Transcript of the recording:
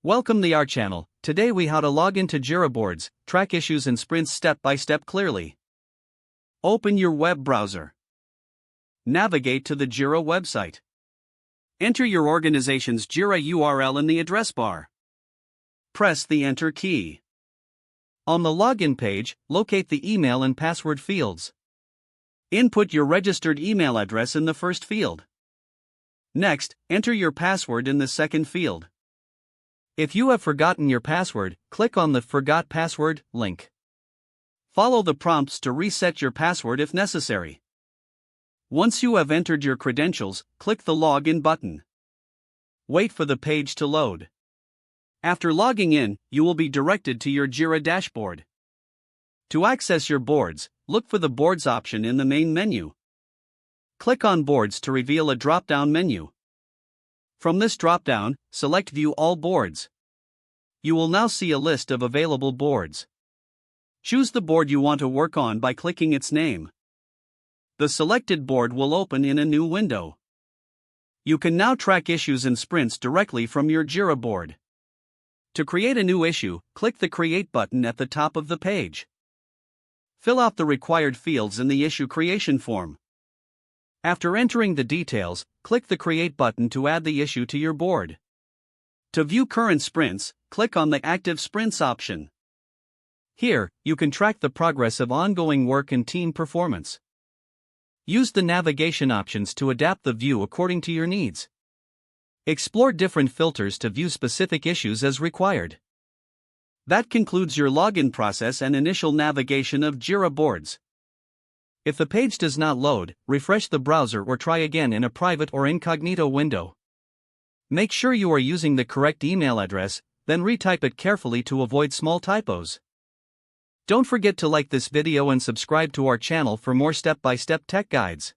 Welcome to our channel. Today we how to log into Jira boards, track issues and sprints step by step clearly. Open your web browser. Navigate to the Jira website. Enter your organization's Jira URL in the address bar. Press the Enter key. On the login page, locate the email and password fields. Input your registered email address in the first field. Next, enter your password in the second field. If you have forgotten your password, click on the Forgot Password link. Follow the prompts to reset your password if necessary. Once you have entered your credentials, click the Login button. Wait for the page to load. After logging in, you will be directed to your Jira dashboard. To access your boards, look for the Boards option in the main menu. Click on Boards to reveal a drop-down menu. From this drop-down, select View All Boards. You will now see a list of available boards. Choose the board you want to work on by clicking its name. The selected board will open in a new window. You can now track issues and sprints directly from your Jira board. To create a new issue, click the Create button at the top of the page. Fill out the required fields in the issue creation form. After entering the details, click the Create button to add the issue to your board. To view current sprints, click on the Active Sprints option. Here, you can track the progress of ongoing work and team performance. Use the navigation options to adapt the view according to your needs. Explore different filters to view specific issues as required. That concludes your login process and initial navigation of Jira boards. If the page does not load, refresh the browser or try again in a private or incognito window. Make sure you are using the correct email address, then retype it carefully to avoid small typos. Don't forget to like this video and subscribe to our channel for more step-by-step tech guides.